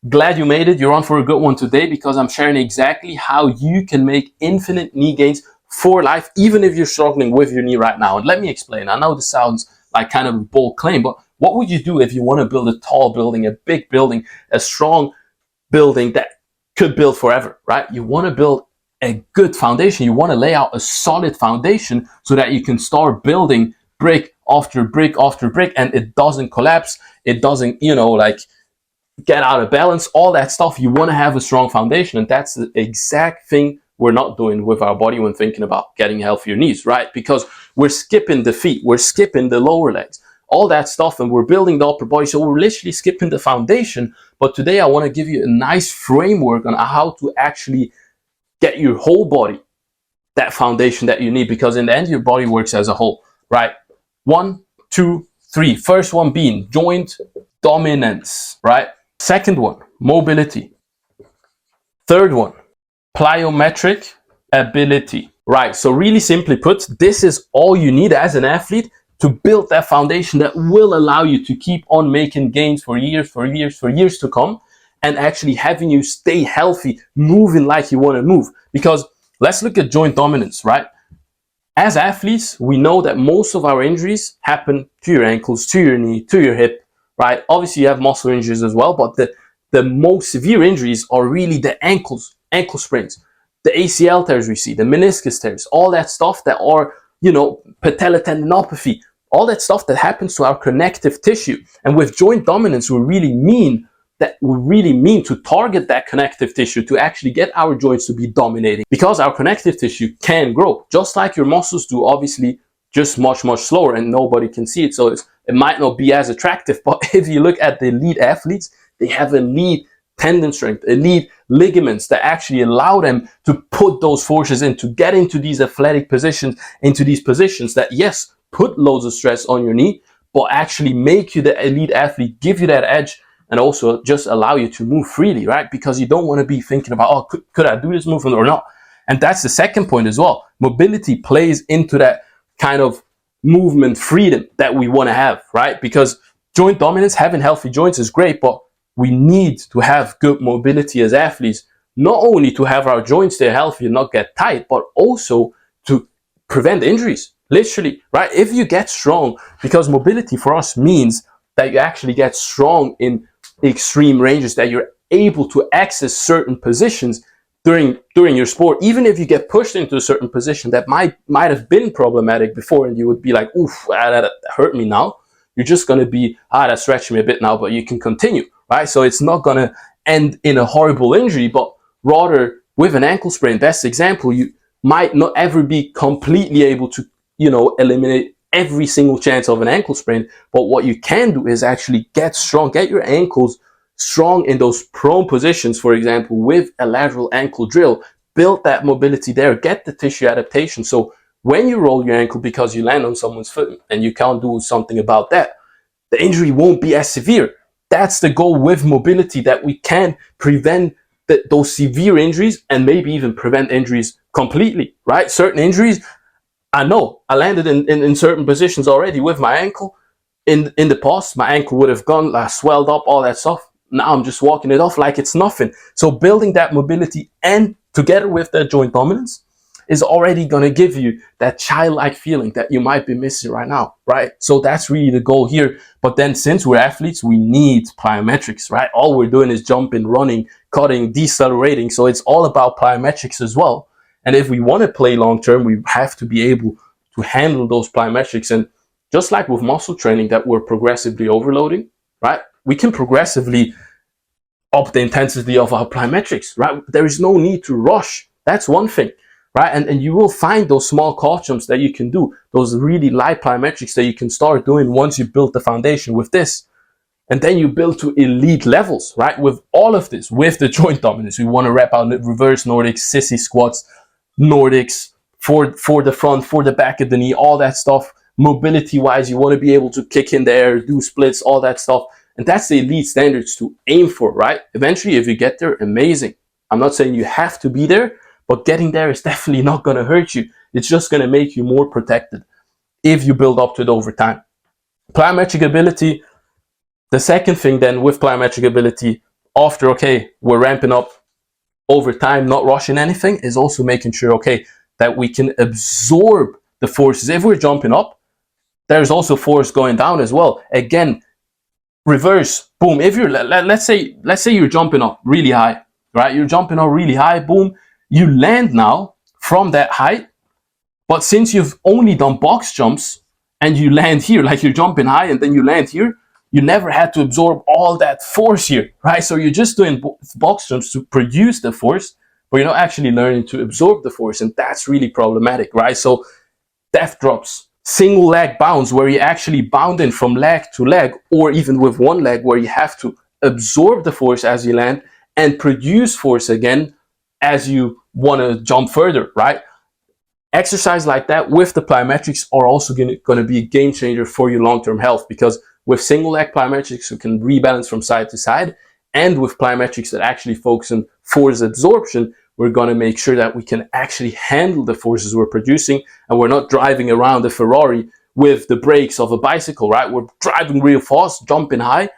Glad you made it. You're on for a good one today because I'm sharing exactly how you can make infinite knee gains for life, even if you're struggling with your knee right now. And let me explain. I know this sounds like kind of a bold claim, but what would you do if you want to build a tall building, a big building, a strong building that could build forever, right? You want to build a good foundation. You want to lay out a solid foundation so that you can start building brick after brick after brick, and it doesn't collapse. It doesn't, like get out of balance, all that stuff. You want to have a strong foundation, and that's the exact thing we're not doing with our body when thinking about getting healthier knees, right? Because we're skipping the feet, we're skipping the lower legs, all that stuff, and we're building the upper body. So we're literally skipping the foundation. But today I want to give you a nice framework on how to actually get your whole body that foundation that you need, because in the end your body works as a whole, right? 1, 2, 3. First one being joint dominance, right? Second one, mobility. Third one, plyometric ability, right? So really simply put, this is all you need as an athlete to build that foundation that will allow you to keep on making gains for years to come, and actually having you stay healthy, moving like you want to move. Because let's look at joint dominance, right? As athletes, we know that most of our injuries happen to your ankles, to your knee, to your hip, right? Obviously you have muscle injuries as well, but the most severe injuries are really the ankle sprains, the ACL tears we see, the meniscus tears, all that stuff that are, patella tendinopathy, all that stuff that happens to our connective tissue. And with joint dominance, we really mean to target that connective tissue to actually get our joints to be dominating, because our connective tissue can grow just like your muscles do, obviously just much slower, and nobody can see it, so it might not be as attractive. But if you look at the elite athletes, they have elite tendon strength, elite ligaments that actually allow them to put those forces in, to get into these athletic positions, into these positions that, yes, put loads of stress on your knee, but actually make you the elite athlete, give you that edge, and also just allow you to move freely, right? Because you don't want to be thinking about, oh, could I do this movement or not? And that's the second point as well. Mobility plays into that kind of movement freedom that we want to have, right? Because joint dominance, having healthy joints is great, but we need to have good mobility as athletes, not only to have our joints stay healthy and not get tight, but also to prevent injuries, literally, right? If you get strong, because mobility for us means that you actually get strong in extreme ranges, that you're able to access certain positions during your sport, even if you get pushed into a certain position that might have been problematic before, and you would be like, oof, that hurt me now. You're just going to be, that's stretching me a bit now, but you can continue, right? So it's not going to end in a horrible injury, but rather with an ankle sprain, best example, you might not ever be completely able to, eliminate every single chance of an ankle sprain. But what you can do is actually get strong, get your ankles strong in those prone positions, for example, with a lateral ankle drill, build that mobility there, get the tissue adaptation. So when you roll your ankle because you land on someone's foot and you can't do something about that, the injury won't be as severe. That's the goal with mobility, that we can prevent those severe injuries and maybe even prevent injuries completely, right? Certain injuries, I know I landed in certain positions already with my ankle. In the past, my ankle would have gone, swelled up, all that stuff. Now I'm just walking it off like it's nothing. So building that mobility and together with that joint dominance is already going to give you that childlike feeling that you might be missing right now, right? So that's really the goal here. But then since we're athletes, we need plyometrics, right? All we're doing is jumping, running, cutting, decelerating. So it's all about plyometrics as well. And if we want to play long term, we have to be able to handle those plyometrics. And just like with muscle training that we're progressively overloading, right? We can progressively up the intensity of our plyometrics, right? There is no need to rush. That's one thing, right? And you will find those small cut jumps that you can do, those really light plyometrics that you can start doing once you build the foundation with this. And then you build to elite levels, right? With all of this, with the joint dominance, we want to rep out reverse Nordics, sissy squats, Nordics, for the front, for the back of the knee, all that stuff. Mobility wise, you want to be able to kick in there, do splits, all that stuff. And that's the elite standards to aim for, right? Eventually, if you get there, amazing. I'm not saying you have to be there, but getting there is definitely not going to hurt you. It's just going to make you more protected if you build up to it over time. Plyometric ability. The second thing then with plyometric ability, after, okay, we're ramping up over time, not rushing anything, is also making sure, okay, that we can absorb the forces. If we're jumping up, there's also force going down as well. Again, reverse, boom. If you're, let's say you're jumping up really high, right? You're jumping up really high, boom. You land now from that height, but since you've only done box jumps and you land here, like you're jumping high and then you land here, you never had to absorb all that force here, right? So you're just doing box jumps to produce the force, but you're not actually learning to absorb the force, and that's really problematic, right? So depth drops, single leg bounds where you're actually bounding from leg to leg, or even with one leg where you have to absorb the force as you land and produce force again as you want to jump further, right? Exercise like that with the plyometrics are also going to be a game changer for your long-term health, because with single leg plyometrics you can rebalance from side to side, and with plyometrics that actually focus on force absorption, we're going to make sure that we can actually handle the forces we're producing, and we're not driving around a Ferrari with the brakes of a bicycle, right? We're driving real fast, jumping high,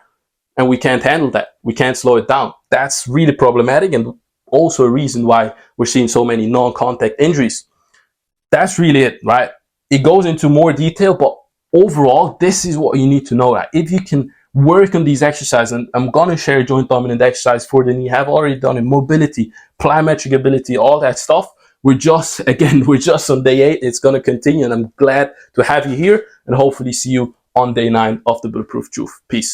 and we can't handle that. We can't slow it down. That's really problematic, and also a reason why we're seeing so many non-contact injuries. That's really it, right? It goes into more detail, but overall, this is what you need to know. Right? If you can work on these exercises, and I'm going to share joint dominant exercise for the knee, have already done in mobility, plyometric ability, all that stuff. We're just on day 8. It's going to continue, and I'm glad to have you here and hopefully see you on day 9 of the Bulletproof Truth. Peace.